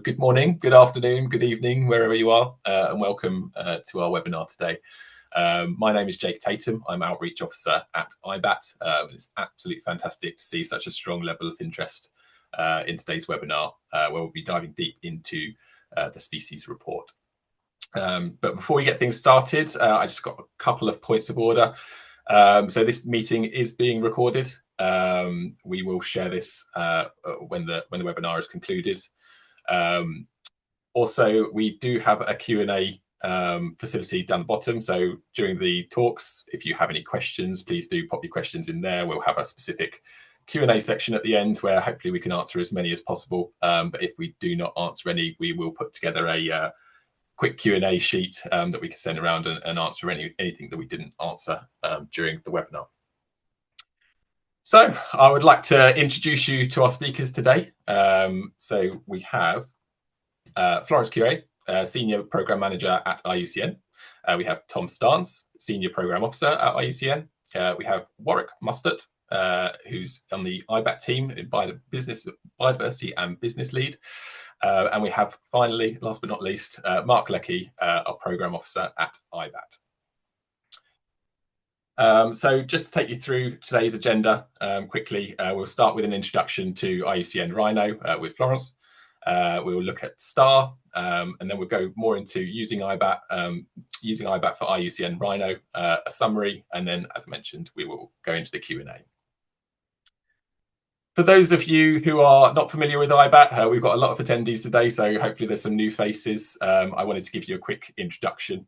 Good morning, good afternoon, good evening, wherever you are, and welcome to our webinar today. My name is Jake Tatum. I'm Outreach Officer at IBAT. It's absolutely fantastic to see such a strong level of interest in today's webinar, where we'll be diving deep into the species report. But before we get things started, I just got a couple of points of order. So this meeting is being recorded. We will share this when the webinar is concluded. Also, we do have a Q&A facility down the bottom. So during the talks, if you have any questions, please do pop your questions in there. We'll have a specific Q&A section at the end where hopefully we can answer as many as possible. But if we do not answer any, we will put together a quick Q&A sheet that we can send around and answer anything that we didn't answer during the webinar. So I would like to introduce you to our speakers today. So we have Florence Curie, Senior Program Manager at IUCN. We have Tom Starnes, Senior Program Officer at IUCN. We have Warwick Mustard, who's on the IBAT team in Biodiversity and Business Lead. And we have finally, last but not least, Mark Leckie, our Program Officer at IBAT. So just to take you through today's agenda quickly, we'll start with an introduction to IUCN RHINO with Florence. We will look at STAR, and then we'll go more into using IBAT for IUCN RHINO, a summary, and then, as mentioned, we will go into the Q&A. For those of you who are not familiar with IBAT, we've got a lot of attendees today, so hopefully there's some new faces. I wanted to give you a quick introduction.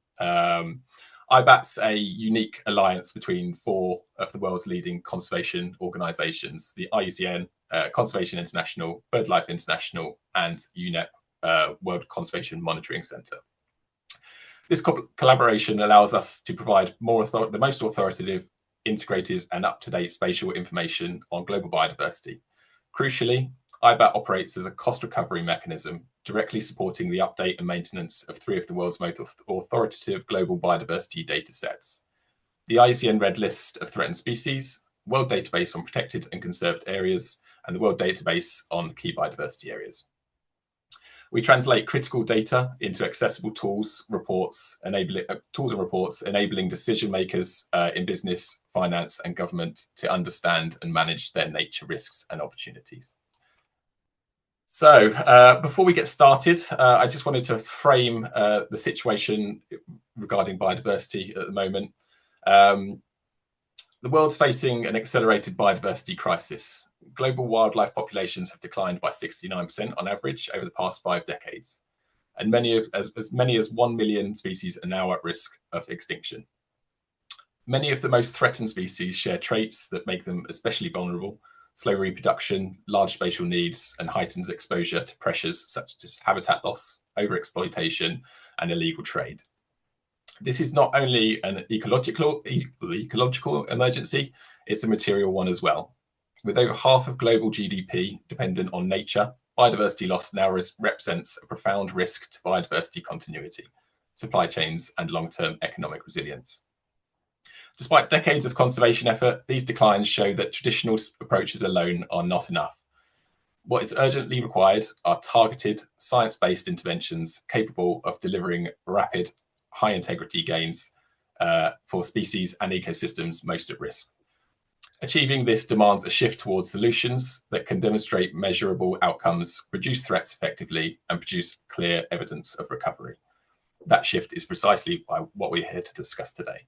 IBAT's a unique alliance between four of the world's leading conservation organisations: the IUCN, Conservation International, BirdLife International, and UNEP, World Conservation Monitoring Centre. This collaboration allows us to provide the most authoritative, integrated and up-to-date spatial information on global biodiversity. Crucially, IBAT operates as a cost recovery mechanism, directly supporting the update and maintenance of three of the world's most authoritative global biodiversity data sets: the IUCN Red List of Threatened Species, World Database on Protected and Conserved Areas, and the World Database on Key Biodiversity Areas. We translate critical data into accessible tools and reports, enabling decision makers in business, finance, and government to understand and manage their nature risks and opportunities. So before we get started, I just wanted to frame the situation regarding biodiversity at the moment. The world's facing an accelerated biodiversity crisis. Global wildlife populations have declined by 69% on average over the past 5 decades, and as many as 1 million species are now at risk of extinction. Many of the most threatened species share traits that make them especially vulnerable: slow reproduction, large spatial needs, and heightened exposure to pressures such as habitat loss, overexploitation, and illegal trade. This is not only an ecological emergency, it's a material one as well. With over half of global GDP dependent on nature, biodiversity loss now represents a profound risk to biodiversity continuity, supply chains, and long-term economic resilience. Despite decades of conservation effort, these declines show that traditional approaches alone are not enough. What is urgently required are targeted, science-based interventions capable of delivering rapid, high-integrity gains for species and ecosystems most at risk. Achieving this demands a shift towards solutions that can demonstrate measurable outcomes, reduce threats effectively, and produce clear evidence of recovery. That shift is precisely what we're here to discuss today.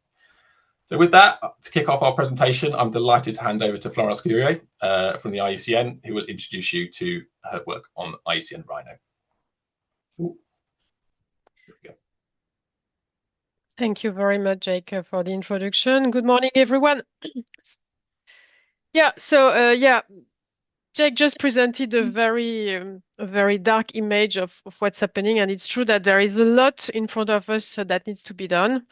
So with that, to kick off our presentation, I'm delighted to hand over to Florence Curie from the IUCN, who will introduce you to her work on IUCN RHINO. Ooh. Here we go. Thank you very much, Jake, for the introduction. Good morning, everyone. Jake just presented a very dark image of what's happening, and it's true that there is a lot in front of us that needs to be done.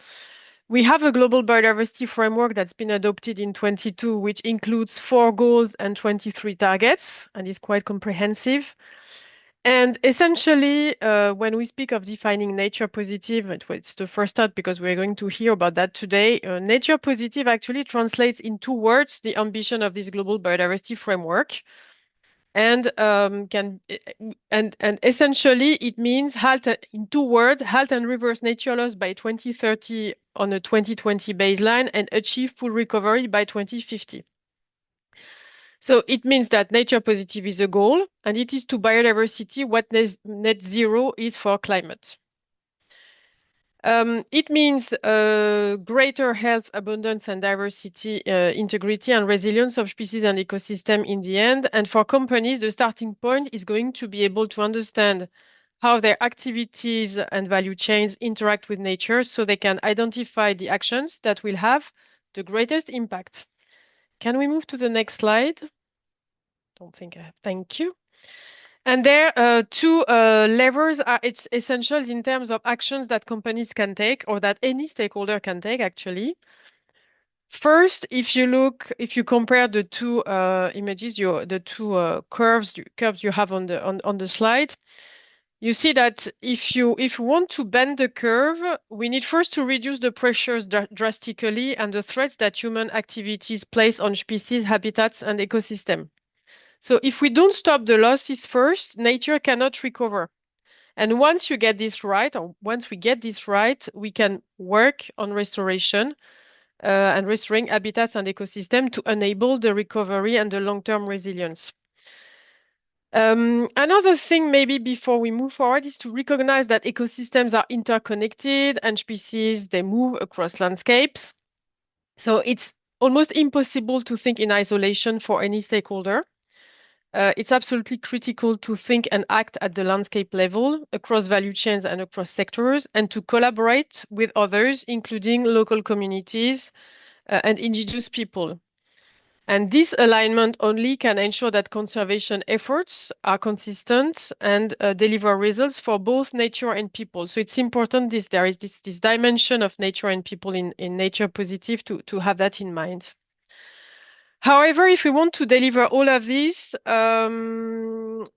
We have a global biodiversity framework that's been adopted in 22, which includes 4 goals and 23 targets, and is quite comprehensive. And essentially, when we speak of defining nature positive, it's the first start because we're going to hear about that today. Nature positive actually translates in 2 words the ambition of this global biodiversity framework. And essentially it means halt in 2 words, halt and reverse nature loss by 2030 on a 2020 baseline and achieve full recovery by 2050. So it means that nature positive is a goal, and it is to biodiversity what net zero is for climate. It means greater health, abundance, and diversity, integrity, and resilience of species and ecosystem in the end. And for companies, the starting point is going to be able to understand how their activities and value chains interact with nature so they can identify the actions that will have the greatest impact. Can we move to the next slide? Don't think I have. Thank you. And there, two levers are essentials in terms of actions that companies can take or that any stakeholder can take, actually. First, if you compare the two images, the two curves you have on the slide, you see that if you want to bend the curve, we need first to reduce the pressures drastically and the threats that human activities place on species, habitats, and ecosystem. So if we don't stop the losses first, nature cannot recover. And once you get this right, or once we get this right, we can work on restoration and restoring habitats and ecosystem to enable the recovery and the long-term resilience. Another thing maybe before we move forward is to recognize that ecosystems are interconnected and species, they move across landscapes. So it's almost impossible to think in isolation for any stakeholder. It's absolutely critical to think and act at the landscape level, across value chains and across sectors, and to collaborate with others, including local communities and indigenous people. And this alignment only can ensure that conservation efforts are consistent and deliver results for both nature and people. So it's important there is this dimension of nature and people in nature positive to have that in mind. However, if we want to deliver all of this,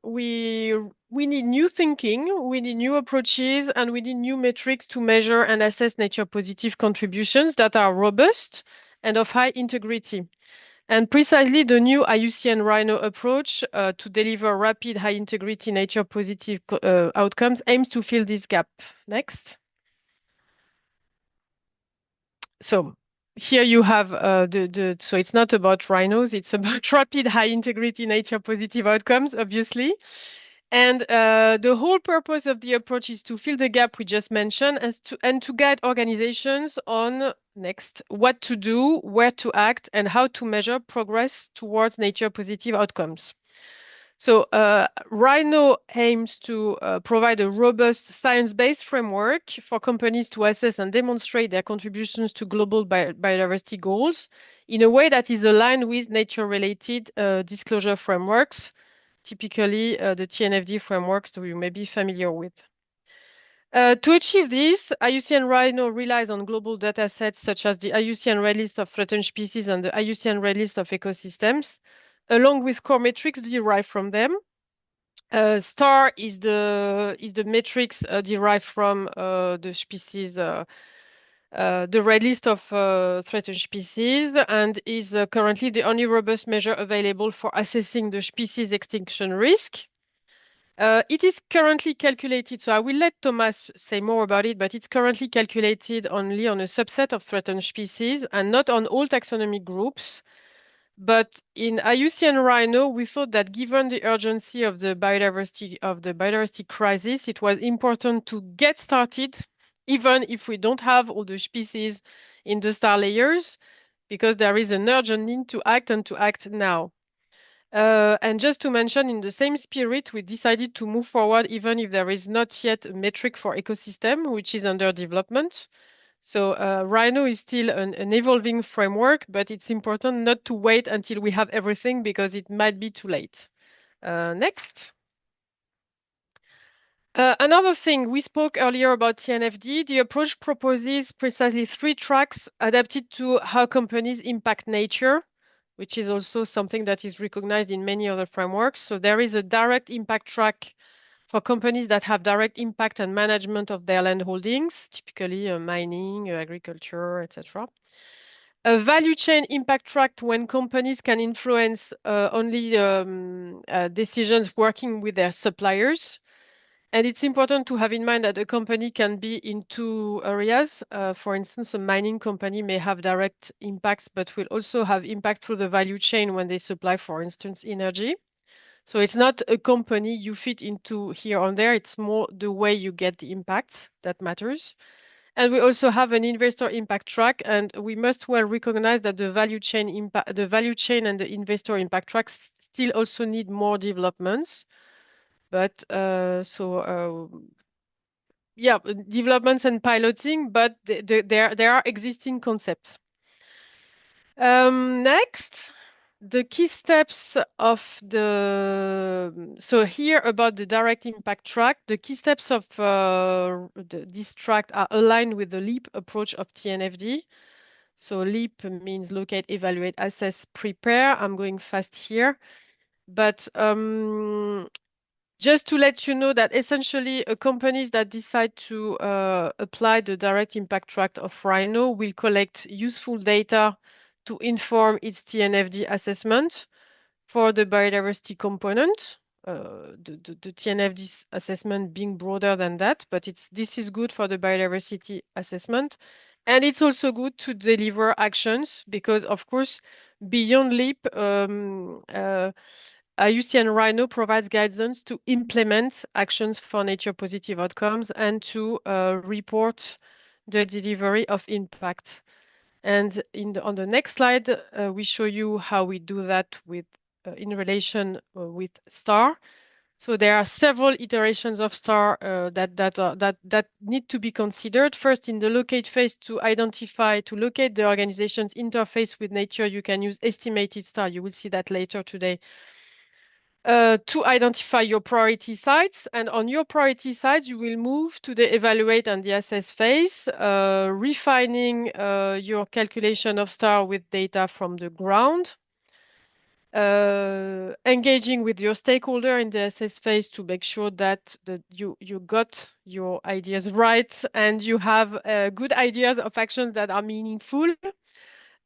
we need new thinking, we need new approaches, and we need new metrics to measure and assess nature positive contributions that are robust and of high integrity. And precisely the new IUCN RHINO approach to deliver rapid, high integrity nature positive outcomes aims to fill this gap. Next. So here you have so it's not about rhinos, it's about rapid, high integrity nature positive outcomes, obviously. And the whole purpose of the approach is to fill the gap we just mentioned and to guide organizations on what to do, where to act, and how to measure progress towards nature positive outcomes. So RHINO aims to provide a robust science-based framework for companies to assess and demonstrate their contributions to global biodiversity goals in a way that is aligned with nature-related disclosure frameworks, typically the TNFD frameworks that you may be familiar with. To achieve this, IUCN RHINO relies on global data sets such as the IUCN Red List of Threatened Species and the IUCN Red List of Ecosystems, along with core metrics derived from them. STAR is the metrics derived from the species, the Red List of Threatened Species, and is currently the only robust measure available for assessing the species extinction risk. It is currently calculated, so I will let Thomas say more about it, but it's currently calculated only on a subset of threatened species and not on all taxonomic groups. But in IUCN RHINO, we thought that given the urgency of the biodiversity crisis, it was important to get started, even if we don't have all the species in the star layers, because there is an urgent need to act and to act now. And just to mention, in the same spirit, we decided to move forward even if there is not yet a metric for ecosystem, which is under development. So RHINO is still an evolving framework, but it's important not to wait until we have everything because it might be too late. Next. Another thing, we spoke earlier about TNFD. The approach proposes precisely 3 tracks adapted to how companies impact nature, which is also something that is recognized in many other frameworks. So there is a direct impact track for companies that have direct impact and management of their land holdings, typically mining, agriculture, etc. A value chain impact track when companies can influence only decisions working with their suppliers. And it's important to have in mind that a company can be in two areas. For instance, a mining company may have direct impacts, but will also have impact through the value chain when they supply, for instance, energy. So it's not a company you fit into here or there. It's more the way you get the impacts that matters. And we also have an investor impact track, and we must well recognize that the value chain and the investor impact tracks still also need more developments. But yeah, developments and piloting, but there are existing concepts. Next, the key steps of so here about the direct impact track, the key steps of this track are aligned with the LEAP approach of TNFD. So LEAP means locate, evaluate, assess, prepare. I'm going fast here, but just to let you know that essentially companies that decide to apply the direct impact track of RHINO will collect useful data to inform its TNFD assessment for the biodiversity component. The TNFD assessment being broader than that, but this is good for the biodiversity assessment. And it's also good to deliver actions because, of course, beyond LEAP, IUCN RHINO provides guidance to implement actions for nature positive outcomes and to report the delivery of impact. And on the next slide, we show you how we do that in relation with STAR. So there are several iterations of STAR that need to be considered. First, in the locate phase, to locate the organization's interface with nature, you can use estimated STAR. You will see that later today. To identify your priority sites. And on your priority sites, you will move to the evaluate and the assess phase, refining your calculation of STAR with data from the ground, engaging with your stakeholder in the assess phase to make sure that you got your ideas right and you have good ideas of actions that are meaningful.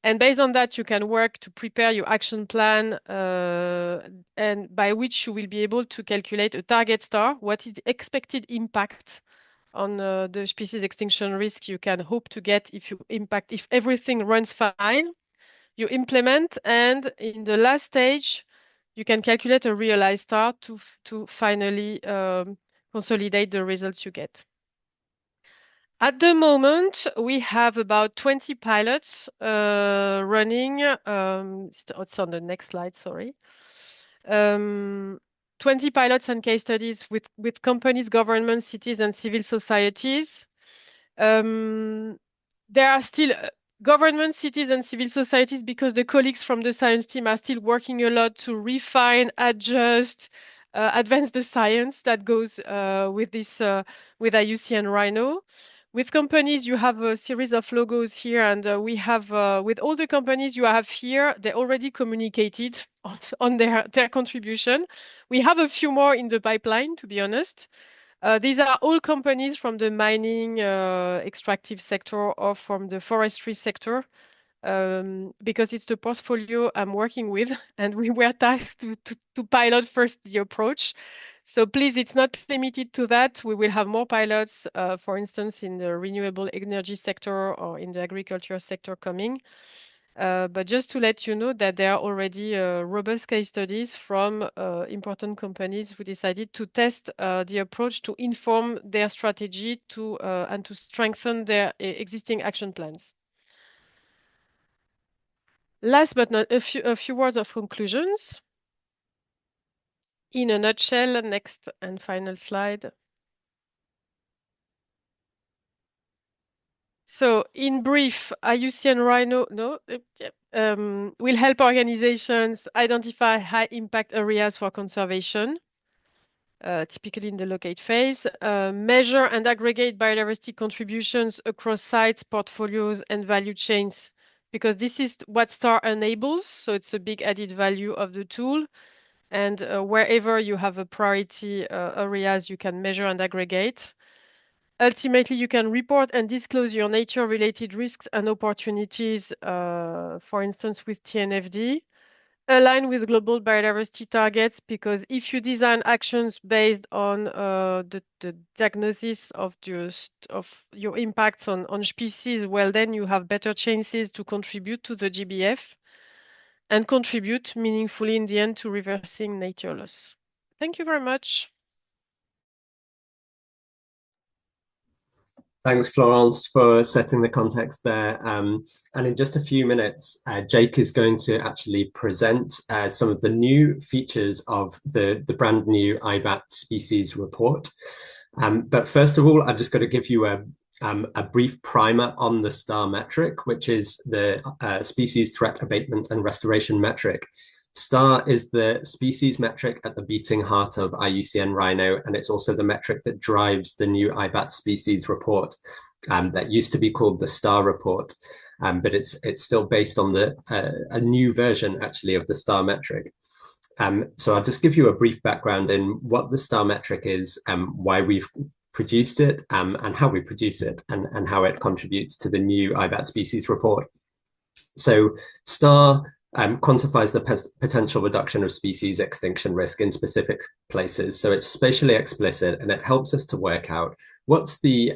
And based on that, you can work to prepare your action plan, and by which you will be able to calculate a target STAR. What is the expected impact on the species extinction risk you can hope to get if everything runs fine? You implement, and in the last stage, you can calculate a realized STAR to finally consolidate the results you get. At the moment, we have about 20 pilots running. It's on the next slide, sorry. 20 pilots and case studies with companies, governments, cities, and civil societies. There are still governments, cities, and civil societies because the colleagues from the science team are still working a lot to refine, adjust, advance the science that goes with with IUCN RHINO. With companies, you have a series of logos here, and we have, with all the companies you have here, they already communicated on their contribution. We have a few more in the pipeline, to be honest. These are all companies from the mining, extractive sector or from the forestry sector, because it's the portfolio I'm working with, and we were tasked to pilot first the approach. So please, it's not limited to that. We will have more pilots, for instance, in the renewable energy sector or in the agriculture sector coming. But just to let you know that there are already robust case studies from important companies who decided to test the approach to inform their strategy and to strengthen their existing action plans. Last but not a few words of conclusions. In a nutshell, next and final slide. So in brief, IUCN RHINO will help organizations identify high impact areas for conservation, typically in the locate phase, measure and aggregate biodiversity contributions across sites, portfolios, and value chains, because this is what STAR enables. So it's a big added value of the tool. And wherever you have a priority areas, you can measure and aggregate. Ultimately, you can report and disclose your nature-related risks and opportunities, for instance, with TNFD. Align with global biodiversity targets, because if you design actions based on the diagnosis of your impacts on species, well, then you have better chances to contribute to the GBF and contribute meaningfully in the end to reversing nature loss. Thank you very much. Thanks, Florence, for setting the context there. And in just a few minutes, Jake is going to actually present some of the new features of the brand new IBAT species report. But first of all, I've just got to give you a brief primer on the STAR metric, which is the species threat abatement and restoration metric. STAR is the species metric at the beating heart of IUCN RHINO, and it's also the metric that drives the new IBAT species report that used to be called the STAR report, but it's still based on a new version, actually, of the STAR metric. So I'll just give you a brief background in what the STAR metric is, why we've produced it, and how we produce it, and how it contributes to the new IBAT species report. So STAR quantifies the potential reduction of species extinction risk in specific places. So it's spatially explicit, and it helps us to work out what's the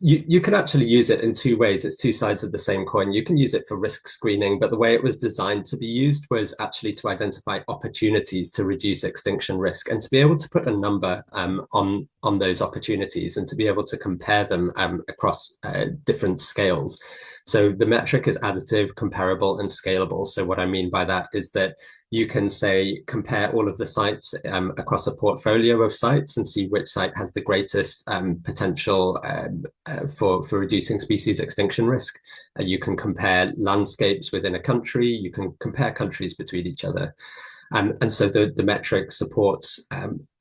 you can actually use it in two ways. It's two sides of the same coin. You can use it for risk screening, but the way it was designed to be used was actually to identify opportunities to reduce extinction risk, and to be able to put a number on those opportunities, and to be able to compare them across different scales. So the metric is additive, comparable, and scalable. So what I mean by that is that you can say, compare all of the sites across a portfolio of sites and see which site has the greatest potential for reducing species extinction risk. You can compare landscapes within a country. You can compare countries between each other. And so the metric supports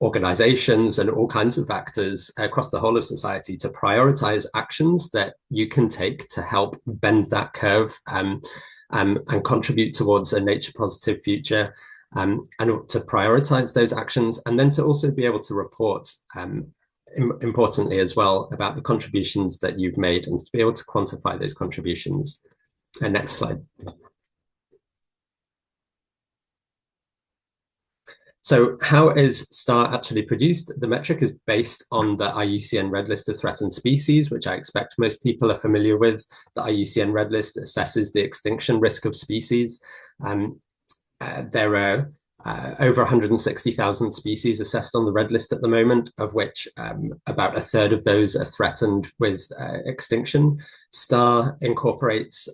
organizations and all kinds of actors across the whole of society to prioritize actions that you can take to help bend that curve and contribute towards a nature positive future, and to prioritize those actions, and then to also be able to report, importantly as well, about the contributions that you've made, and to be able to quantify those contributions. Next slide. So how is STAR actually produced? The metric is based on the IUCN Red List of Threatened Species, which I expect most people are familiar with. The IUCN Red List assesses the extinction risk of species. There are over 160,000 species assessed on the Red List at the moment, of which about a third of those are threatened with extinction. STAR incorporates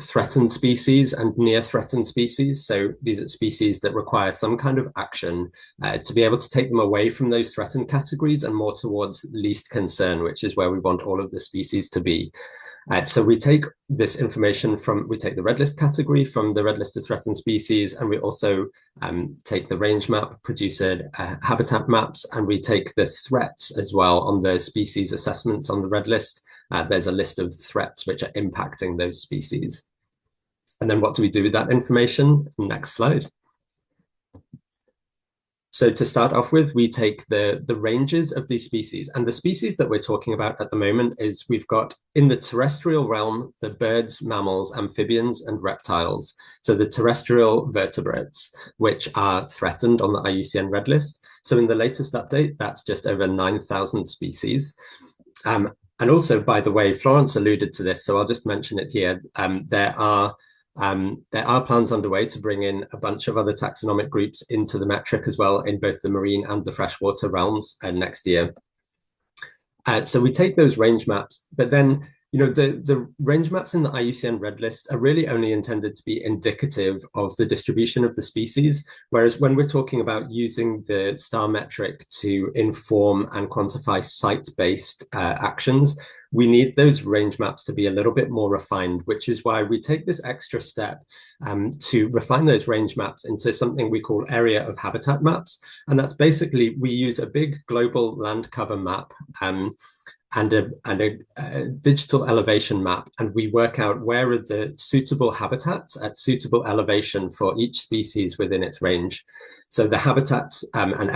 threatened species and near threatened species. So these are species that require some kind of action to be able to take them away from those threatened categories and more towards least concern, which is where we want all of the species to be. So we take this information we take the red list category from the red list of threatened species, and we also take the range map, produce habitat maps, and we take the threats as well on the species assessments on the red list. There's a list of threats which are impacting those species. And then what do we do with that information? Next slide. So to start off with, we take the ranges of these species, and the species that we're talking about at the moment is we've got in the terrestrial realm, the birds, mammals, amphibians, and reptiles. So the terrestrial vertebrates, which are threatened on the IUCN Red List. So in the latest update, that's just over 9,000 species. And also, by the way, Florence alluded to this, so I'll just mention it here. There are plans underway to bring in a bunch of other taxonomic groups into the metric as well, in both the marine and the freshwater realms next year. So we take those range maps, but then the range maps in the IUCN Red List are really only intended to be indicative of the distribution of the species, whereas when we're talking about using the STAR metric to inform and quantify site-based actions, we need those range maps to be a little bit more refined, which is why we take this extra step to refine those range maps into something we call area of habitat maps. And that's basically, we use a big global land cover map and a digital elevation map, and we work out where are the suitable habitats at suitable elevation for each species within its range. So the habitats and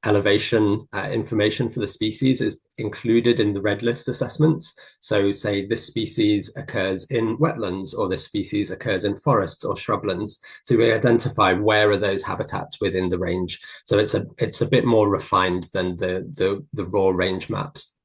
elevation information for the species is included in the red list assessments. So say this species occurs in wetlands, or this species occurs in forests or shrublands. So we identify where are those habitats within the range. So it's a bit more refined than the raw range maps.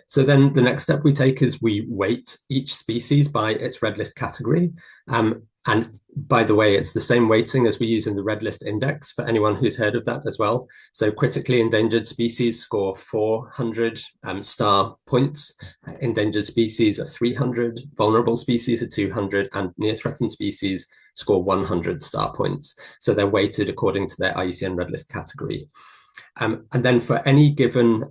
So then the next step we take is we weight each species by its red list category. And by the way, it's the same weighting as we use in the red list index for anyone who's heard of that as well. So critically endangered species score 400 star points. Endangered species are 300, vulnerable species are 200, and near threatened species score 100 star points. So they're weighted according to their IUCN red list category. And then for any given,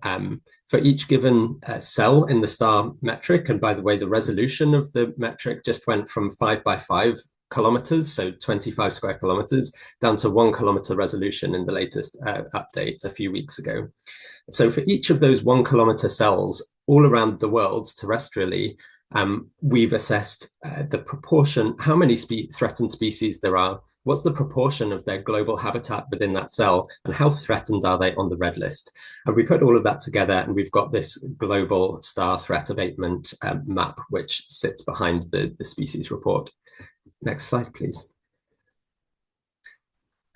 for each given cell in the star metric, and by the way, the resolution of the metric just went from 5 by 5 kilometers, so 25 square kilometers, down to 1 kilometer resolution in the latest update a few weeks ago. So for each of those 1 kilometer cells all around the world terrestrially, we've assessed the proportion, how many threatened species there are, what's the proportion of their global habitat within that cell, and how threatened are they on the red list. And we put all of that together, and we've got this global star threat abatement map, which sits behind the species report. Next slide, please.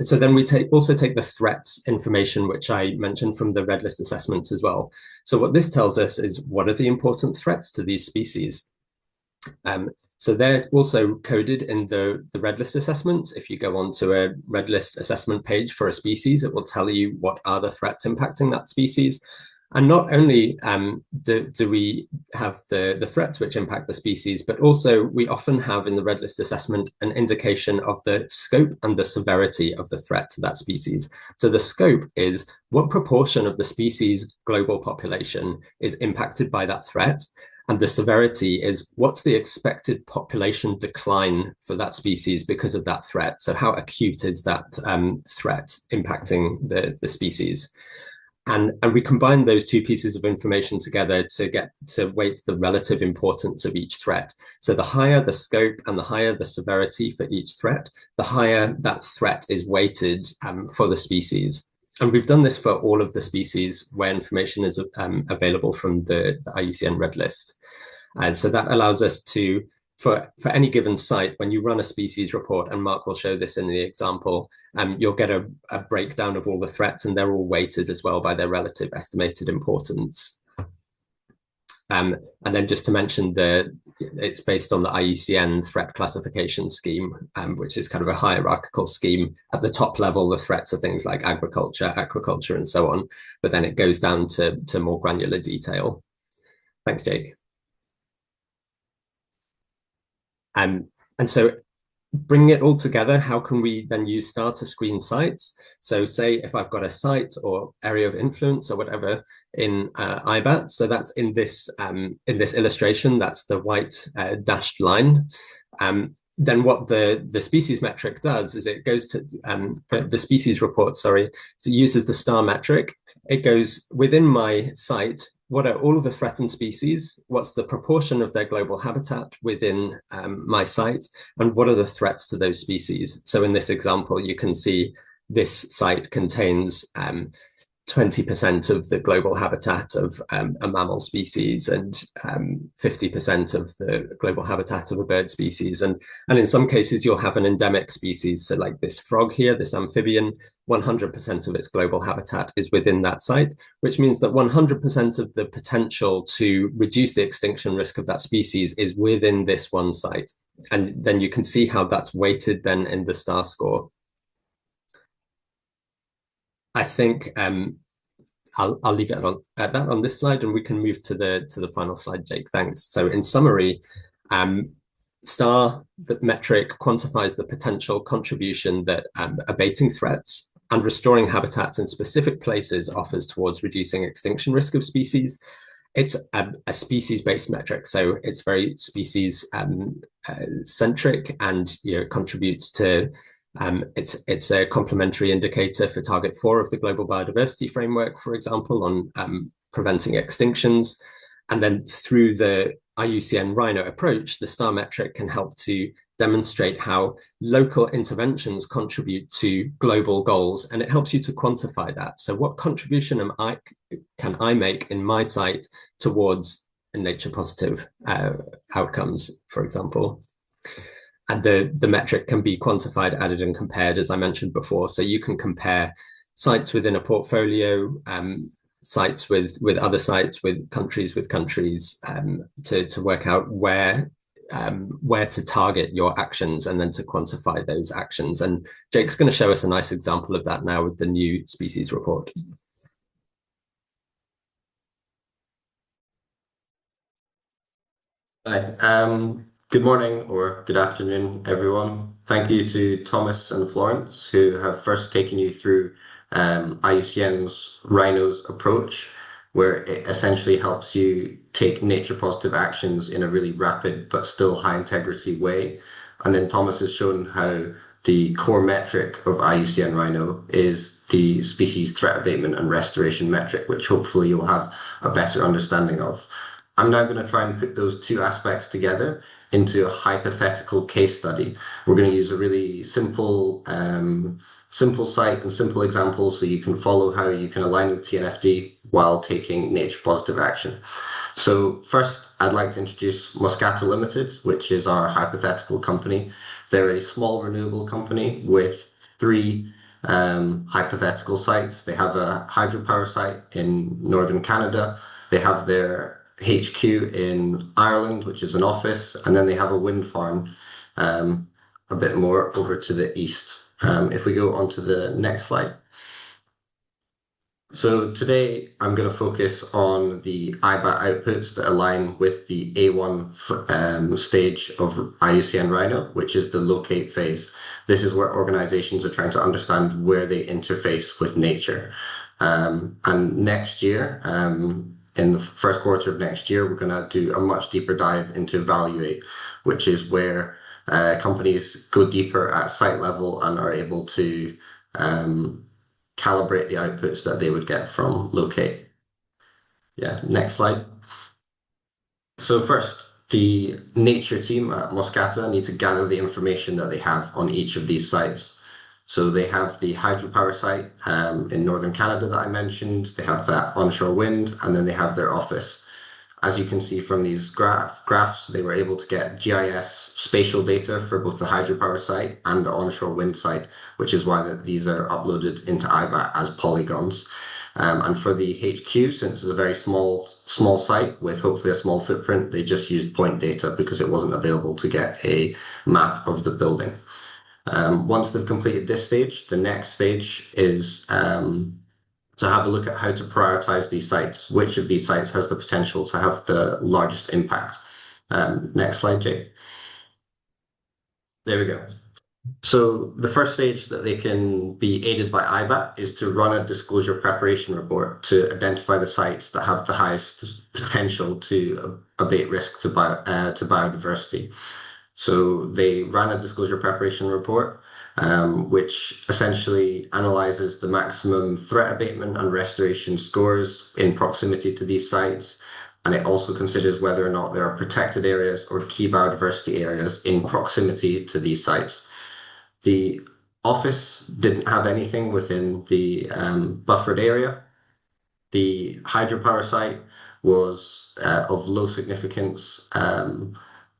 So then we also take the threats information, which I mentioned from the red list assessments as well. So what this tells us is, what are the important threats to these species? So they're also coded in the red list assessments. If you go onto a red list assessment page for a species, it will tell you what are the threats impacting that species. And not only do we have the threats which impact the species, but also we often have in the red list assessment an indication of the scope and the severity of the threat to that species. So the scope is what proportion of the species' global population is impacted by that threat. And the severity is what's the expected population decline for that species because of that threat. So how acute is that threat impacting the species? And we combine those two pieces of information together to get to weight the relative importance of each threat. So the higher the scope and the higher the severity for each threat, the higher that threat is weighted for the species. And we've done this for all of the species where information is available from the IUCN red list. And so that allows us to, for any given site, when you run a species report, and Mark will show this in the example, you'll get a breakdown of all the threats, and they're all weighted as well by their relative estimated importance. And then just to mention, it's based on the IUCN threat classification scheme, which is kind of a hierarchical scheme. At the top level, the threats are things like agriculture, aquaculture, and so on. But then it goes down to more granular detail. Thanks, Jake. And so bringing it all together, how can we then use STAR to screen sites? So say if I've got a site or area of influence or whatever in IBAT, so that's in this illustration, that's the white dashed line. Then what the species metric does is it goes to the species report, sorry, so it uses the STAR metric. It goes within my site, what are all of the threatened species? What's the proportion of their global habitat within my site? And what are the threats to those species? So in this example, you can see this site contains 20% of the global habitat of a mammal species and 50% of the global habitat of a bird species. And in some cases, you'll have an endemic species. So like this frog here, this amphibian, 100% of its global habitat is within that site, which means that 100% of the potential to reduce the extinction risk of that species is within this one site. And then you can see how that's weighted then in the STAR score. I think I'll leave it at that on this slide, and we can move to the final slide, Jake. Thanks. So in summary, STAR, the metric, quantifies the potential contribution that abating threats and restoring habitats in specific places offers towards reducing extinction risk of species. It's a species-based metric, so it's very species centric, and contributes to it's a complementary indicator for target 4 of the global biodiversity framework, for example, on preventing extinctions. And then through the IUCN RHINO approach, the STAR metric can help to demonstrate how local interventions contribute to global goals, and it helps you to quantify that. So what contribution can I make in my site towards nature positive outcomes, for example? And the metric can be quantified, added, and compared, as I mentioned before. So you can compare sites within a portfolio, sites with other sites, with countries to work out where to target your actions and then to quantify those actions. And Jake's going to show us a nice example of that now with the new species report. Hi. Good morning or good afternoon, everyone. Thank you to Thomas and Florence, who have first taken you through IUCN's RHINO's approach, where it essentially helps you take nature positive actions in a really rapid but still high integrity way. And then Thomas has shown how the core metric of IUCN RHINO is the species threat abatement and restoration metric, which hopefully you'll have a better understanding of. I'm now going to try and put those two aspects together into a hypothetical case study. We're going to use a really simple site and simple examples so you can follow how you can align with TNFD while taking nature positive action. So first, I'd like to introduce Moscato Limited, which is our hypothetical company. They're a small renewable company with 3 hypothetical sites. They have a hydropower site in northern Canada. They have their HQ in Ireland, which is an office, and then they have a wind farm a bit more over to the east. If we go on to the next slide. So today I'm going to focus on the IBAT outputs that align with the A1 stage of IUCN RHINO, which is the locate phase. This is where organizations are trying to understand where they interface with nature. And next year, in the first quarter of next year, we're going to do a much deeper dive into evaluate, which is where companies go deeper at site level and are able to calibrate the outputs that they would get from locate. Yeah, next slide. So first, the nature team at Moscato need to gather the information that they have on each of these sites. So they have the hydropower site in northern Canada that I mentioned. They have that onshore wind, and then they have their office. As you can see from these graphs, they were able to get GIS spatial data for both the hydropower site and the onshore wind site, which is why these are uploaded into IBAT as polygons. And for the HQ, since it's a very small site with hopefully a small footprint, they just used point data because it wasn't available to get a map of the building. Once they've completed this stage, the next stage is to have a look at how to prioritize these sites. Which of these sites has the potential to have the largest impact? Next slide, Jake. There we go. So the first stage that they can be aided by IBAT is to run a disclosure preparation report to identify the sites that have the highest potential to abate risk to biodiversity. So they ran a disclosure preparation report, which essentially analyzes the maximum threat abatement and restoration scores in proximity to these sites. And it also considers whether or not there are protected areas or key biodiversity areas in proximity to these sites. The office didn't have anything within the buffered area. The hydropower site was of low significance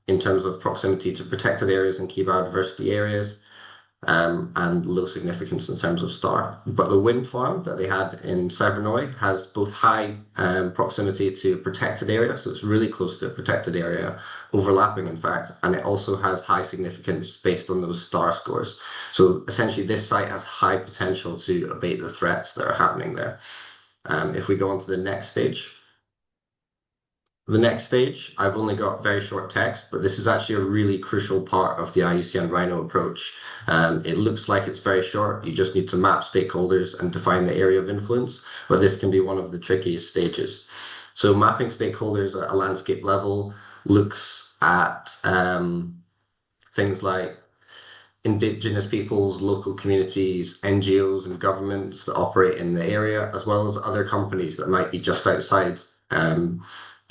in terms of proximity to protected areas and key biodiversity areas, and low significance in terms of STAR. But the wind farm that they had in Savernoy has both high proximity to protected area, so it's really close to a protected area, overlapping in fact, and it also has high significance based on those STAR scores. So essentially this site has high potential to abate the threats that are happening there. If we go on to the next stage. The next stage, I've only got very short text, but this is actually a really crucial part of the IUCN RHINO approach. It looks like it's very short. You just need to map stakeholders and define the area of influence, but this can be one of the trickiest stages. So mapping stakeholders at a landscape level looks at things like Indigenous peoples, local communities, NGOs and governments that operate in the area, as well as other companies that might be just outside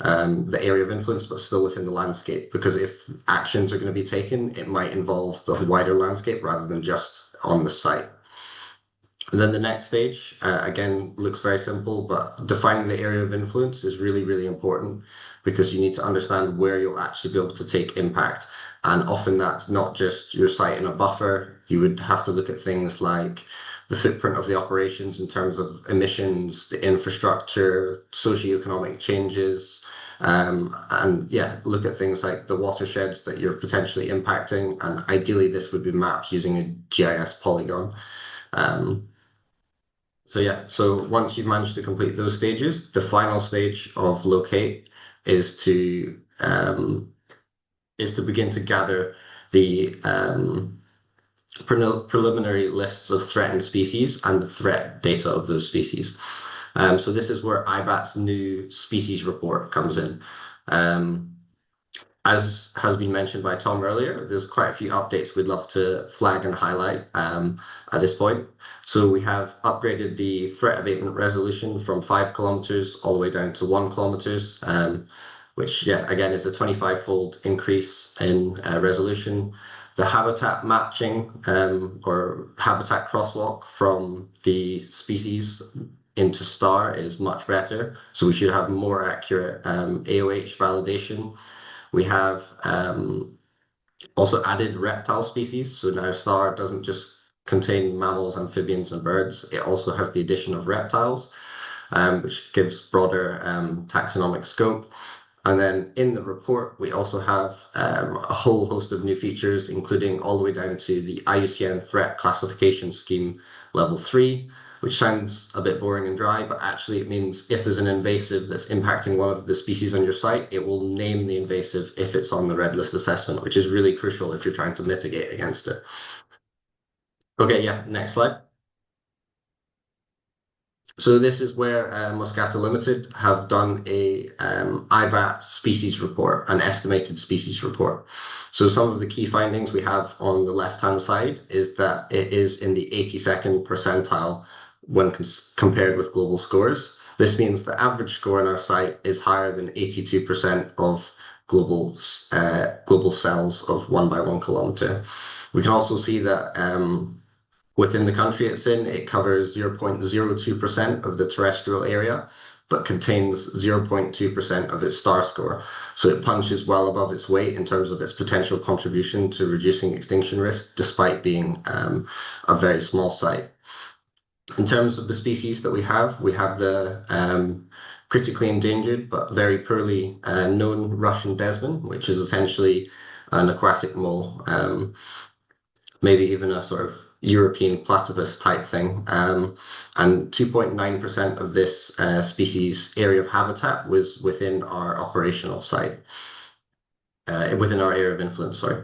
the area of influence, but still within the landscape, because if actions are going to be taken, it might involve the wider landscape rather than just on the site. And then the next stage, again, looks very simple, but defining the area of influence is really, really important, because you need to understand where you'll actually be able to take impact. And often that's not just your site in a buffer. You would have to look at things like the footprint of the operations in terms of emissions, the infrastructure, socioeconomic changes, and yeah, look at things like the watersheds that you're potentially impacting. And ideally, this would be mapped using a GIS polygon. So yeah, so once you've managed to complete those stages, the final stage of locate is to begin to gather the preliminary lists of threatened species and the threat data of those species. So this is where IBAT's new species report comes in. As has been mentioned by Tom earlier, there's quite a few updates we'd love to flag and highlight at this point. So we have upgraded the threat abatement resolution from 5 kilometers all the way down to 1 kilometers, which, yeah, again, is a 25-fold increase in resolution. The habitat matching or habitat crosswalk from the species into star is much better. So we should have more accurate AOH validation. We have also added reptile species. So now star doesn't just contain mammals, amphibians, and birds. It also has the addition of reptiles, which gives broader taxonomic scope. And then in the report, we also have a whole host of new features, including all the way down to the IUCN Threat Classification Scheme Level 3, which sounds a bit boring and dry, but actually it means if there's an invasive that's impacting one of the species on your site, it will name the invasive if it's on the red list assessment, which is really crucial if you're trying to mitigate against it. Okay, yeah, next slide. So this is where Moscata Limited have done a IBAT species report, an estimated species report. So some of the key findings we have on the left-hand side is that it is in the 82nd percentile when compared with global scores. This means the average score on our site is higher than 82% of global cells of 1 by 1 kilometer. We can also see that within the country it's in, it covers 0.02% of the terrestrial area, but contains 0.2% of its star score. So it punches well above its weight in terms of its potential contribution to reducing extinction risk, despite being a very small site. In terms of the species that we have the critically endangered but very poorly known Russian desman, which is essentially an aquatic mole, maybe even a sort of European platypus type thing. And 2.9% of this species area of habitat was within our operational site, within our area of influence, sorry.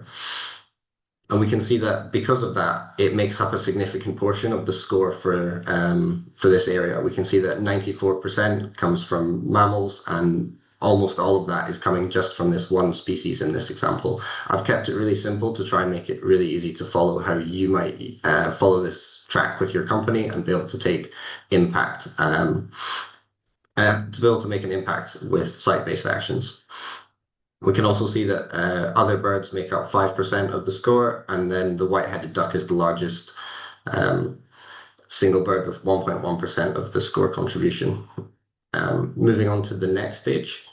And we can see that because of that, it makes up a significant portion of the score for this area. We can see that 94% comes from mammals, and almost all of that is coming just from this one species in this example. I've kept it really simple to try and make it really easy to follow how you might follow this track with your company and be able to take impact, to be able to make an impact with site-based actions. We can also see that other birds make up 5% of the score, and then the white-headed duck is the largest single bird with 1.1% of the score contribution. Moving on to the next stage.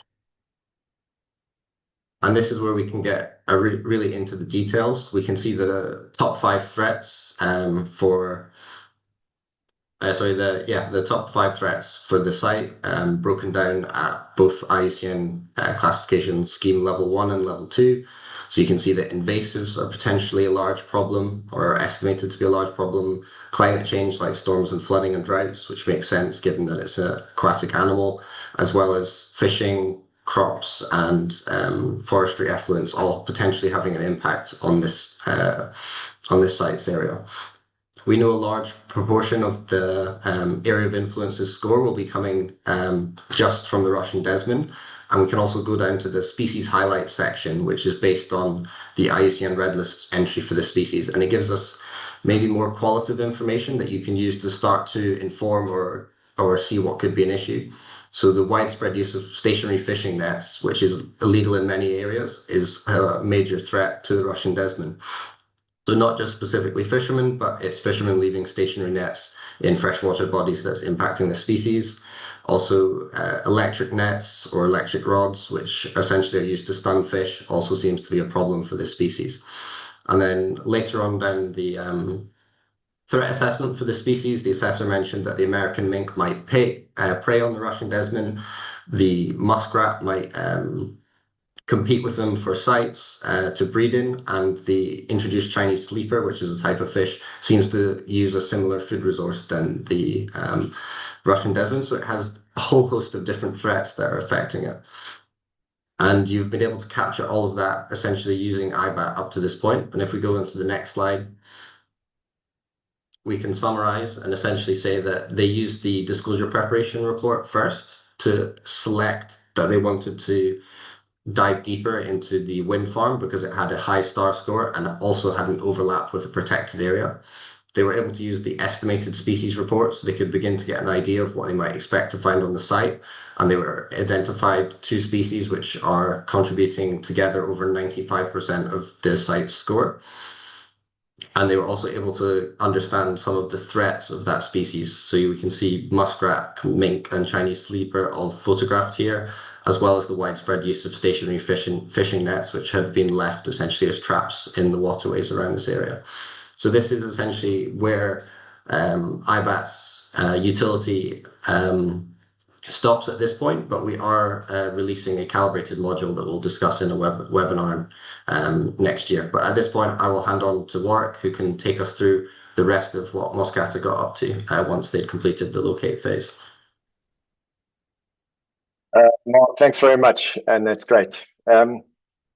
And this is where we can get really into the details. We can see the top 5 threats the top 5 threats for the site, broken down at both IUCN classification scheme level 1 and level 2. So you can see that invasives are potentially a large problem, or are estimated to be a large problem. Climate change like storms and flooding and droughts, which makes sense given that it's an aquatic animal, as well as fishing, crops, and forestry effluents, all potentially having an impact on this site's area. We know a large proportion of the area of influence's score will be coming just from the Russian desman. And we can also go down to the species highlights section, which is based on the IUCN Red List entry for the species. And it gives us maybe more qualitative information that you can use to start to inform or see what could be an issue. So the widespread use of stationary fishing nets, which is illegal in many areas, is a major threat to the Russian desman. So not just specifically fishermen, but it's fishermen leaving stationary nets in freshwater bodies that's impacting the species. Also, electric nets or electric rods, which essentially are used to stun fish, also seems to be a problem for this species. And then later on down the threat assessment for the species, the assessor mentioned that the American mink might prey on the Russian desman. The muskrat might compete with them for sites to breed in, and the introduced Chinese sleeper, which is a type of fish, seems to use a similar food resource than the Russian desman. So it has a whole host of different threats that are affecting it. And you've been able to capture all of that essentially using IBAT up to this point. And if we go into the next slide, we can summarize and essentially say that they used the disclosure preparation report first to select that they wanted to dive deeper into the wind farm because it had a high star score and it also had an overlap with a protected area. They were able to use the estimated species report so they could begin to get an idea of what they might expect to find on the site. And they were identified 2 species which are contributing together over 95% of the site's score. And they were also able to understand some of the threats of that species. So we can see muskrat, mink, and Chinese sleeper all photographed here, as well as the widespread use of stationary fishing nets, which have been left essentially as traps in the waterways around this area. So this is essentially where IBAT's utility stops at this point, but we are releasing a calibrated module that we'll discuss in a webinar next year. But at this point, I will hand on to Warwick, who can take us through the rest of what Moscata got up to once they'd completed the locate phase. Mark, thanks very much, and that's great.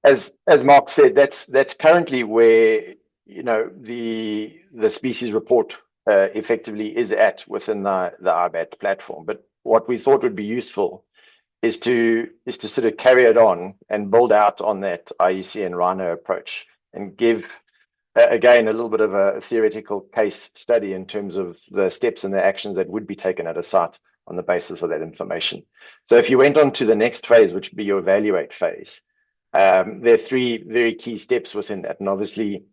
As Mark said, that's currently where the species report effectively is at within the IBAT platform. But what we thought would be useful is to sort of carry it on and build out on that IUCN RHINO approach and give again a little bit of a theoretical case study in terms of the steps and the actions that would be taken at a site on the basis of that information. So if you went on to the next phase, which would be your evaluate phase, there are 3 very key steps within that, and obviously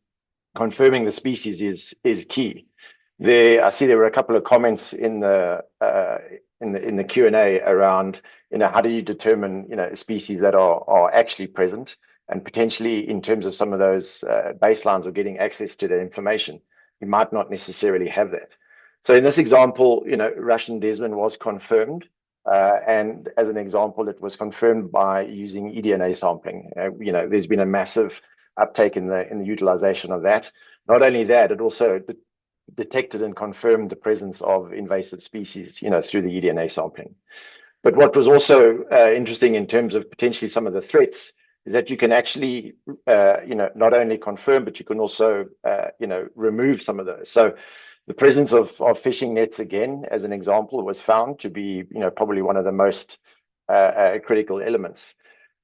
confirming the species is key. I see there were a couple of comments in the Q&A around how do you determine species that are actually present, and potentially in terms of some of those baselines or getting access to that information, you might not necessarily have that. So in this example, Russian desman was confirmed, and as an example, it was confirmed by using eDNA sampling. There's been a massive uptake in the utilization of that. Not only that, it also detected and confirmed the presence of invasive species, through the eDNA sampling. But what was also interesting in terms of potentially some of the threats is that you can actually, not only confirm, but you can also, remove some of those. So the presence of fishing nets, again, as an example, was found to be, probably one of the most critical elements.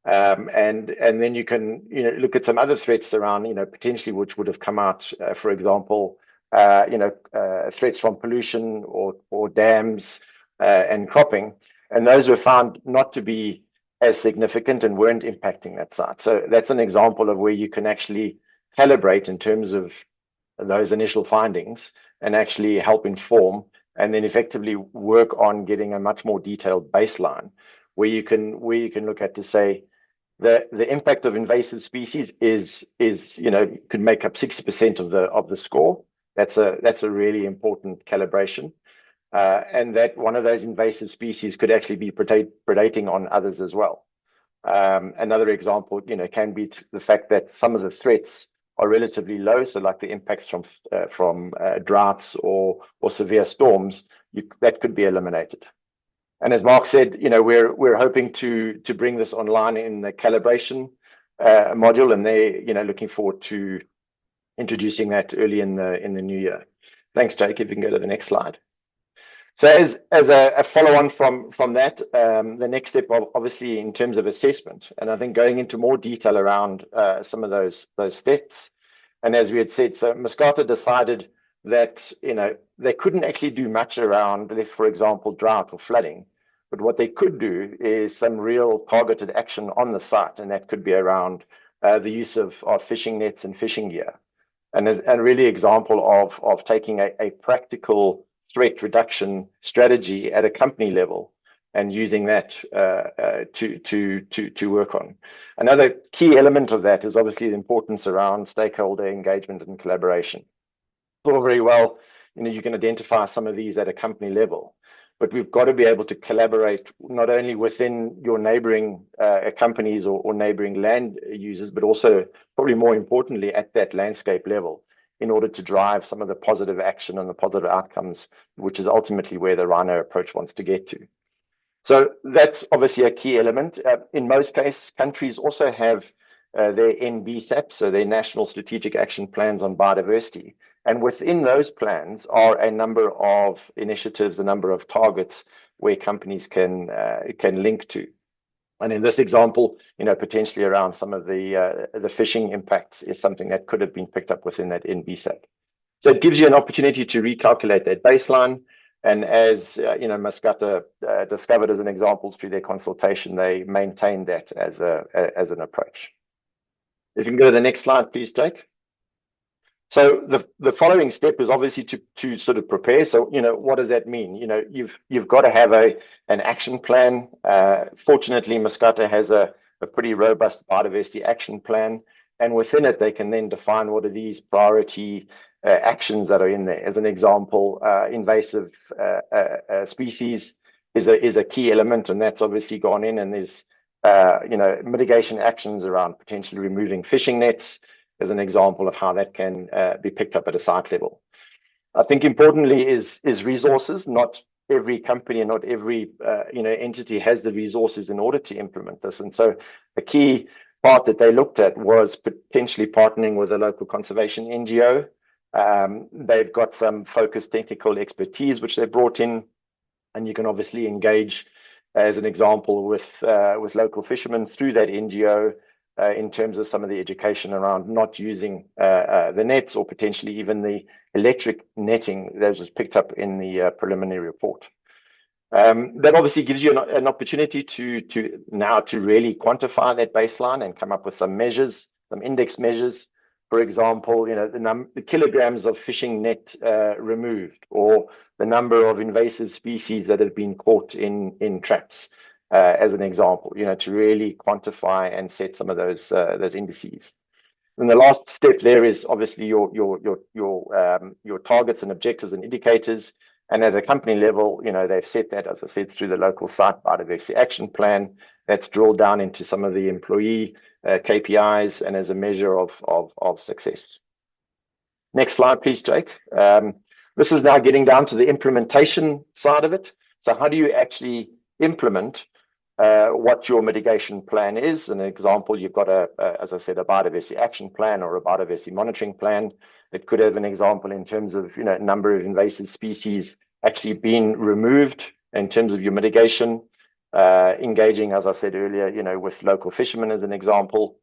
And then you can, look at some other threats around, potentially which would have come out, for example, threats from pollution or dams and cropping, and those were found not to be as significant and weren't impacting that site. So that's an example of where you can actually calibrate in terms of those initial findings and actually help inform and then effectively work on getting a much more detailed baseline where you can look at to say the impact of invasive species is could make up 60% of the score. That's a really important calibration, and that one of those invasive species could actually be predating on others as well. Another example, can be the fact that some of the threats are relatively low, so like the impacts from droughts or severe storms, that could be eliminated. And as Mark said, we're hoping to bring this online in the calibration module, and they're looking forward to introducing that early in the new year. Thanks, Jake. If you can go to the next slide. So as a follow-on from that, the next step, obviously, in terms of assessment, and I think going into more detail around some of those steps. And as we had said, so Moscata decided that they couldn't actually do much around, for example, drought or flooding, But what they could do is some real targeted action on the site, and that could be around the use of fishing nets and fishing gear. And as a really example of taking a practical threat reduction strategy at a company level and using that to work on. Another key element of that is obviously the importance around stakeholder engagement and collaboration. It's all very well, you can identify some of these at a company level, but we've got to be able to collaborate not only within your neighboring companies or neighboring land users, but also probably more importantly at that landscape level in order to drive some of the positive action and the positive outcomes, which is ultimately where the RHINO approach wants to get to. So that's obviously a key element. In most cases, countries also have their NBSAP, so their National Strategic Action Plans on Biodiversity. And within those plans are a number of initiatives, a number of targets where companies can link to. And in this example, potentially around some of the fishing impacts is something that could have been picked up within that NBSAP. So it gives you an opportunity to recalculate that baseline. And as Muscata discovered as an example through their consultation, they maintained that as an approach. If you can go to the next slide, please, Jake. So the following step is obviously to sort of prepare. So, what does that mean? You've got to have an action plan. Fortunately, Muscata has a pretty robust biodiversity action plan. And within it, they can then define what are these priority actions that are in there. As an example, invasive species is a key element, and that's obviously gone in. And there's mitigation actions around potentially removing fishing nets as an example of how that can be picked up at a site level. I think importantly is resources. Not every company and not every entity has the resources in order to implement this. And so a key part that they looked at was potentially partnering with a local conservation NGO. They've got some focused technical expertise which they brought in, and you can obviously engage, as an example, with local fishermen through that NGO in terms of some of the education around not using the nets or potentially even the electric netting that was picked up in the preliminary report. That obviously gives you an opportunity to really quantify that baseline and come up with some measures, some index measures. For example, the kilograms of fishing net removed, or the number of invasive species that have been caught in traps, as an example, to really quantify and set some of those indices. And the last step there is obviously your targets and objectives and indicators. And at a company level, they've set that, as I said, through the local site biodiversity action plan. That's drilled down into some of the employee KPIs and as a measure of success. Next slide, please, Jake. This is now getting down to the implementation side of it. So how do you actually implement what your mitigation plan is? An example, you've got as I said, a biodiversity action plan or a biodiversity monitoring plan. It could have an example in terms of number of invasive species actually being removed in terms of your mitigation. Engaging, as I said earlier, with local fishermen as an example.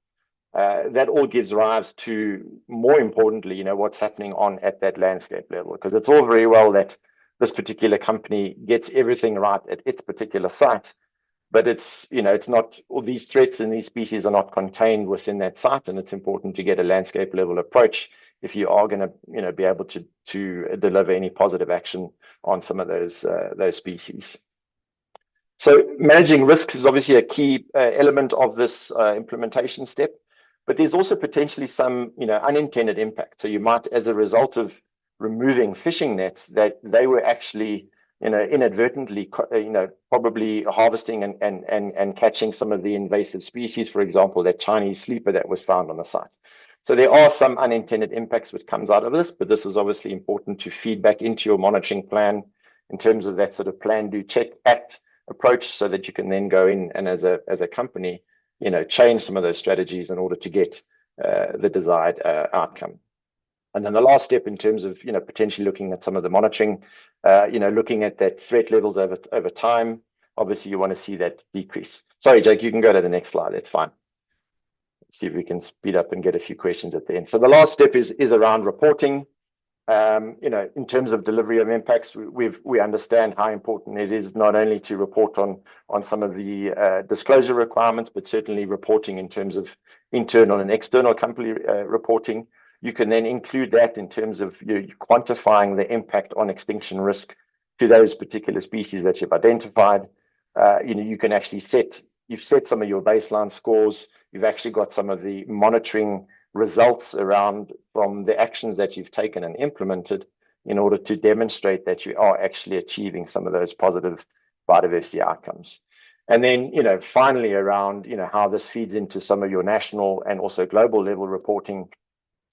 That all gives rise to, more importantly, what's happening at that landscape level, because it's all very well that this particular company gets everything right at its particular site, but it's not, all these threats and these species are not contained within that site, and it's important to get a landscape level approach if you are going to be able to deliver any positive action on some of those species. So managing risks is obviously a key element of this implementation step, but there's also potentially some unintended impact. So you might, as a result of removing fishing nets, that they were actually inadvertently probably harvesting and catching some of the invasive species, for example, that Chinese sleeper that was found on the site. So there are some unintended impacts which comes out of this, but this is obviously important to feed back into your monitoring plan in terms of that sort of plan, do, check, act approach, so that you can then go in and as a company, change some of those strategies in order to get the desired outcome. And then the last step in terms of potentially looking at some of the monitoring, looking at that threat levels over time. Obviously, you want to see that decrease. Sorry, Jake, you can go to the next slide. That's fine. See if we can speed up and get a few questions at the end. So the last step is around reporting. In terms of delivery of impacts, we understand how important it is not only to report on some of the disclosure requirements, but certainly reporting in terms of internal and external company reporting. You can then include that in terms of you quantifying the impact on extinction risk to those particular species that you've identified. You can actually you've set some of your baseline scores. You've actually got some of the monitoring results around from the actions that you've taken and implemented in order to demonstrate that you are actually achieving some of those positive biodiversity outcomes. And then, finally around, how this feeds into some of your national and also global level reporting,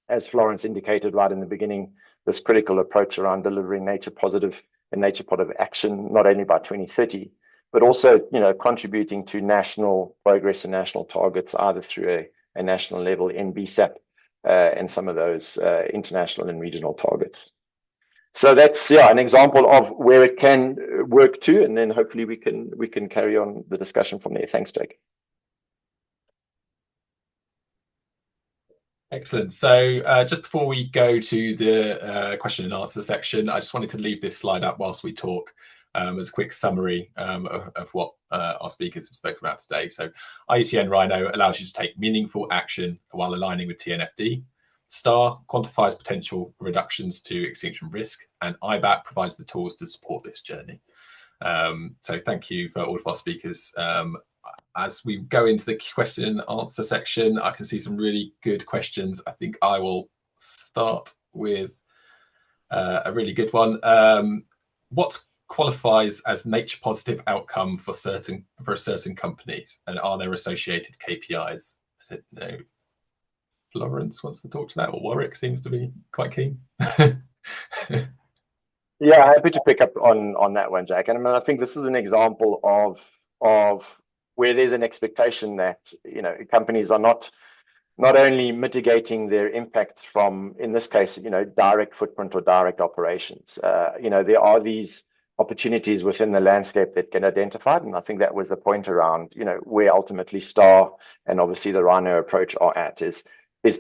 as Florence indicated right in the beginning, this critical approach around delivering nature positive and nature positive action, not only by 2030, but also, contributing to national progress and national targets, either through a national level in BSAP and some of those international and regional targets. So that's an example of where it can work to, and then hopefully we can carry on the discussion from there. Thanks, Jake. Excellent. So just before we go to the question and answer section, I just wanted to leave this slide up whilst we talk as a quick summary of what our speakers have spoken about today. So IUCN RHINO allows you to take meaningful action while aligning with TNFD. STAR quantifies potential reductions to extinction risk, and IBAT provides the tools to support this journey. So thank you for all of our speakers. As we go into the question and answer section, I can see some really good questions. I think I will start with a really good one. What qualifies as nature positive outcome for a certain companies, and are there associated KPIs? I don't know. Florence wants to talk to that, or Warwick seems to be quite keen. Yeah, happy to pick up on that one, Jack. And I think this is an example of where there's an expectation that companies are not only mitigating their impacts from, in this case, direct footprint or direct operations. There are these opportunities within the landscape that get identified, and I think that was the point around where ultimately STAR and obviously the RHINO approach are at is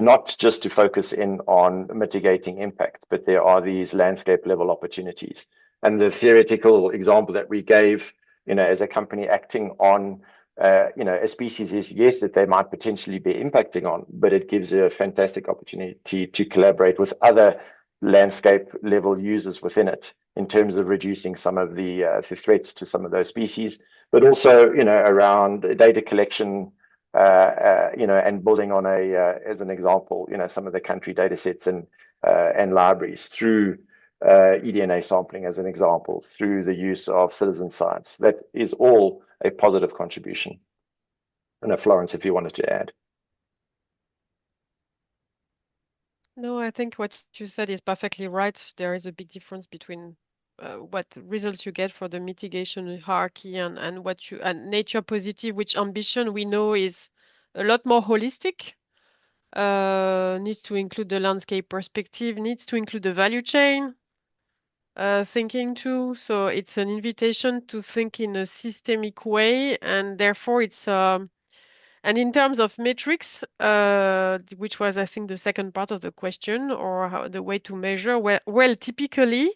not just to focus in on mitigating impact, but there are these landscape level opportunities. And the theoretical example that we gave, as a company acting on a species is, yes, that they might potentially be impacting on, but it gives a fantastic opportunity to collaborate with other landscape level users within it in terms of reducing some of the threats to some of those species, but also, around data collection, and building on as an example, some of the country data sets and libraries through eDNA sampling, as an example, through the use of citizen science. That is all a positive contribution. And Florence, if you wanted to add. No, I think what you said is perfectly right. There is a big difference between what results you get for the mitigation hierarchy and nature positive, which ambition we know is a lot more holistic. Needs to include the landscape perspective, needs to include the value chain thinking too. So it's an invitation to think in a systemic way, and therefore it's and in terms of metrics, which was I think the second part of the question, or the way to measure. Well, typically,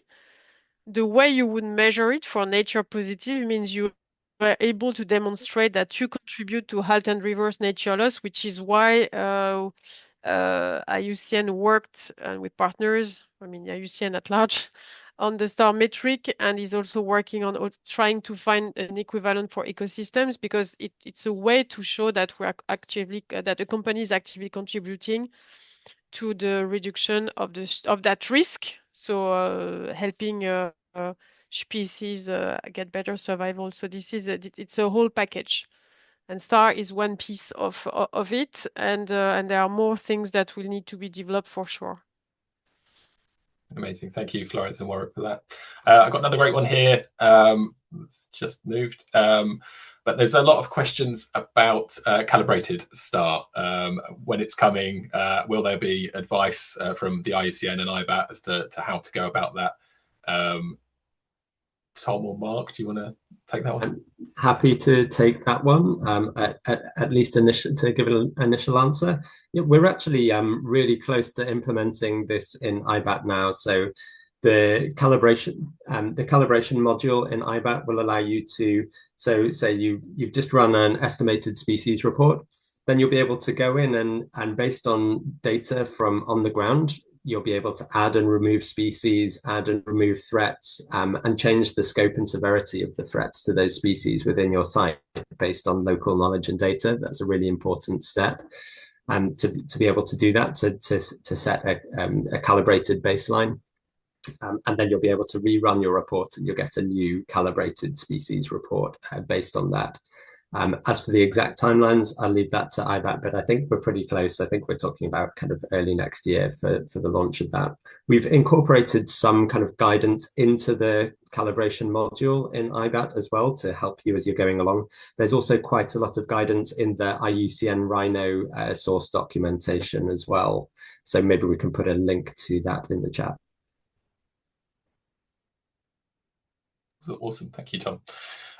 the way you would measure it for nature positive means you are able to demonstrate that you contribute to halt and reverse nature loss, which is why IUCN worked with partners, IUCN at large, on the STAR metric, and is also working on trying to find an equivalent for ecosystems, because it's a way to show that that the company is actively contributing to the reduction of that risk. So helping species get better survival. So it's a whole package. And STAR is one piece of it, and there are more things that will need to be developed for sure. Amazing. Thank you, Florence and Warwick, for that. I've got another great one here. It's just moved. But there's a lot of questions about calibrated STAR. When it's coming, will there be advice from the IUCN and IBAT as to how to go about that? Tom or Mark, do you want to take that one? I'm happy to take that one, at least to give an initial answer. Yeah, we're actually really close to implementing this in IBAT now. So the calibration module in IBAT will allow you to, so say you've just run an estimated species report, then you'll be able to go in and based on data from on the ground, you'll be able to add and remove species, add and remove threats, and change the scope and severity of the threats to those species within your site based on local knowledge and data. That's a really important step to be able to do that, to set a calibrated baseline. And then you'll be able to rerun your report and you'll get a new calibrated species report based on that. As for the exact timelines, I'll leave that to IBAT, but I think we're pretty close. I think we're talking about kind of early next year for the launch of that. We've incorporated some kind of guidance into the calibration module in IBAT as well to help you as you're going along. There's also quite a lot of guidance in the IUCN RHINO source documentation as well. So maybe we can put a link to that in the chat. Awesome, thank you, Tom.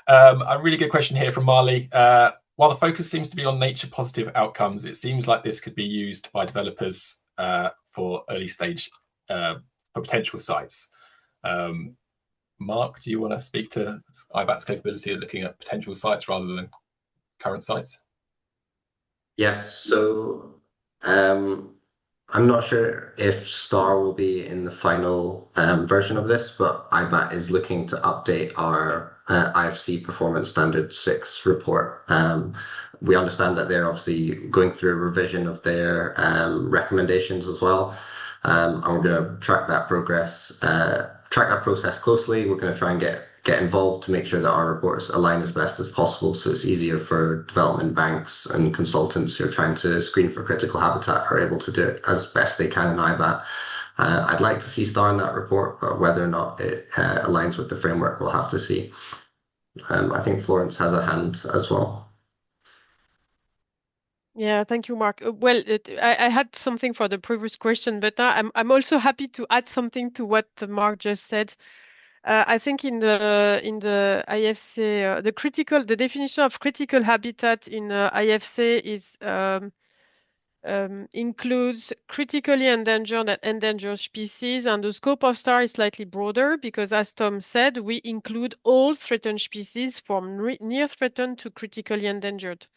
A really good question here from Marley. While the focus seems to be on nature positive outcomes, it seems like this could be used by developers for early stage for potential sites. Mark, do you want to speak to IBAT's capability of looking at potential sites rather than current sites? Yeah, so I'm not sure if STAR will be in the final version of this, but IBAT is looking to update our IFC Performance Standard 6 report. We understand that they're obviously going through a revision of their recommendations as well. And we're going to track that process closely. We're going to try and get involved to make sure that our reports align as best as possible, so it's easier for development banks and consultants who are trying to screen for critical habitat are able to do it as best they can in IBAT. I'd like to see STAR in that report, but whether or not it aligns with the framework, we'll have to see. I think Florence has a hand as well. Yeah, thank you, Mark. Well, I had something for the previous question, but now I'm also happy to add something to what Mark just said. I think in the IFC, the definition of critical habitat in IFC is includes critically endangered and endangered species, and the scope of STAR is slightly broader because, as Tom said, we include all threatened species from near threatened to critically endangered.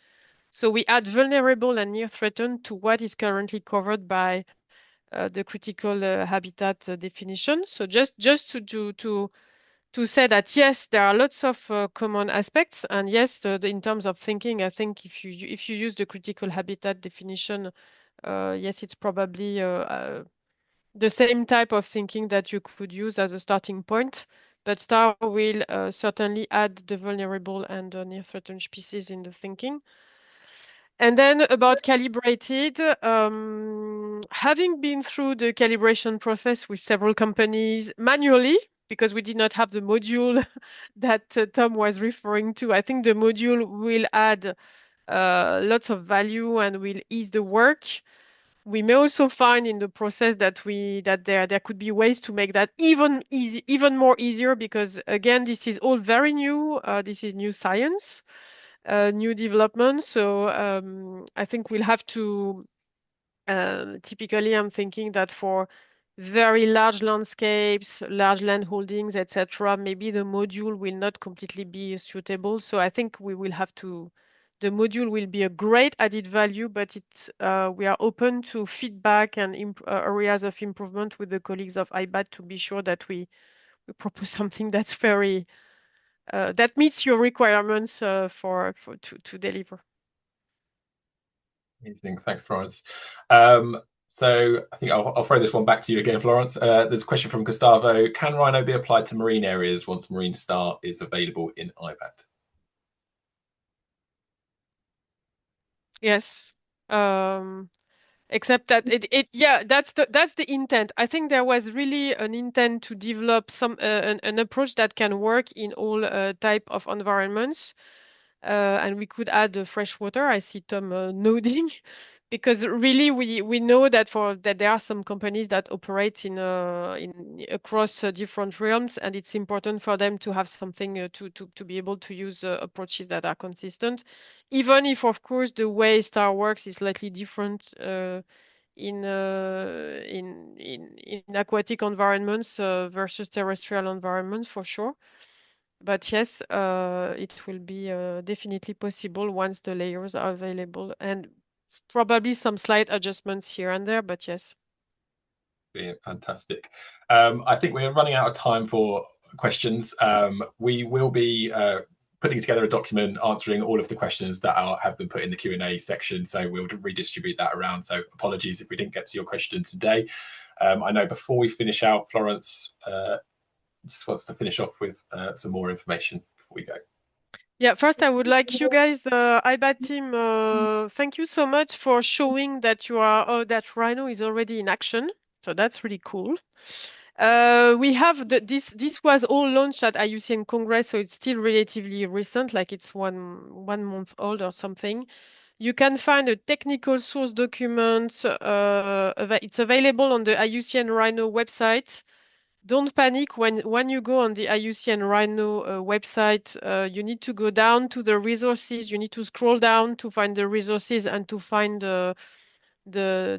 So we add vulnerable and near threatened to what is currently covered by the critical habitat definition. So just to say that yes, there are lots of common aspects, and yes, in terms of thinking, I think if you use the critical habitat definition, yes, it's probably the same type of thinking that you could use as a starting point. But STAR will certainly add the vulnerable and near threatened species in the thinking. And then about calibrated, having been through the calibration process with several companies manually, because we did not have the module that Tom was referring to, I think the module will add lots of value and will ease the work. We may also find in the process that there could be ways to make that even more easier, because again, this is all very new. This is new science. New development. So I think we'll have to, typically I'm thinking that for very large landscapes, large land holdings, etc., maybe the module will not completely be suitable. So I think we will have to, the module will be a great added value, but we are open to feedback and areas of improvement with the colleagues of IBAT to be sure that we propose something that's very that meets your requirements to deliver. Amazing, thanks, Florence. So I think I'll throw this one back to you again, Florence. There's a question from Gustavo. Can Rhino be applied to marine areas once Marine Star is available in IBAT? Yes. Except that that's the intent. I think there was really an intent to develop an approach that can work in all type of environments, and we could add fresh water. I see Tom nodding, because really we know that there are some companies that operate in across different realms, and it's important for them to have something to be able to use approaches that are consistent, even if of course the way STAR works is slightly different in aquatic environments versus terrestrial environments for sure. But yes, it will be definitely possible once the layers are available, and probably some slight adjustments here and there, but yes. Yeah, fantastic. I think we're running out of time for questions. We will be putting together a document answering all of the questions that have been put in the Q&A section, so we'll redistribute that around. So apologies if we didn't get to your question today. I know before we finish out, Florence just wants to finish off with some more information before we go. Yeah, first I would like you guys, IBAT team, thank you so much for showing that that Rhino is already in action. So that's really cool. We have this was all launched at IUCN Congress, so it's still relatively recent, like it's one month old or something. You can find a technical source document. It's available on the IUCN RHINO website. Don't panic when you go on the IUCN RHINO website. You need to go down to the resources. You need to scroll down to find the resources and to find the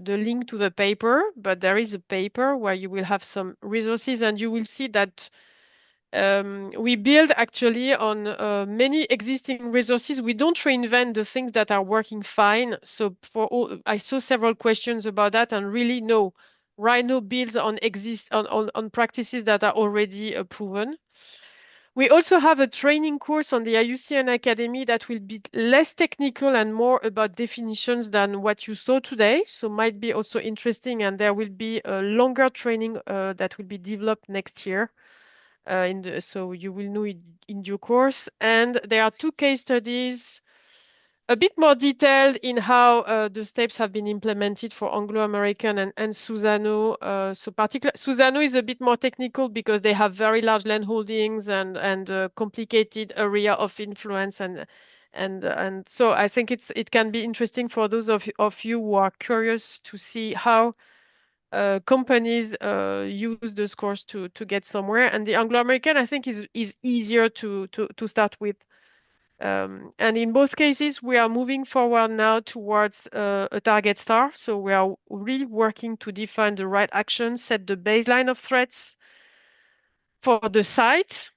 link to the paper. But there is a paper where you will have some resources, and you will see that we build actually on many existing resources. We don't reinvent the things that are working fine. So I saw several questions about that, and really no. Rhino builds on practices that are already proven. We also have a training course on the IUCN Academy that will be less technical and more about definitions than what you saw today. So might be also interesting, and there will be a longer training that will be developed next year. So you will know it in due course. And there are 2 case studies, a bit more detailed in how the steps have been implemented for Anglo-American and Suzano. Suzano is a bit more technical because they have very large land holdings and complicated area of influence, and so I think it can be interesting for those of you who are curious to see how companies use the scores to get somewhere. And the Anglo-American, I think, is easier to start with. And in both cases, we are moving forward now towards a target star. So we are really working to define the right action, set the baseline of threats for the site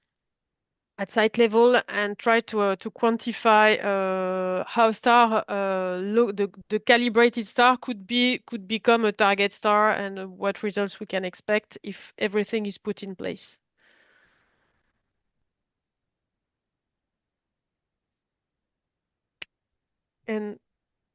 at site level, and try to quantify how star the calibrated star could become a target star, and what results we can expect if everything is put in place. And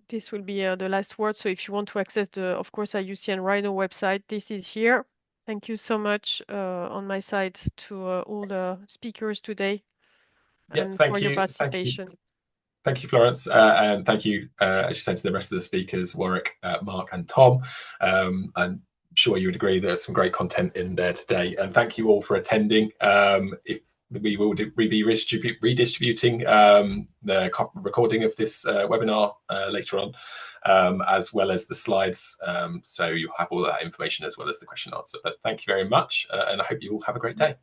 this will be the last word. So if you want to access of course, IUCN RHINO website, this is here. Thank you so much on my side to all the speakers today, and for your participation. Thank you, Florence, and thank you, as you said, to the rest of the speakers, Warwick, Mark, and Tom. I'm sure you would agree there's some great content in there today. And thank you all for attending. We will be redistributing the recording of this webinar later on, as well as the slides. So you'll have all that information as well as the question and answer. But thank you very much, and I hope you all have a great day.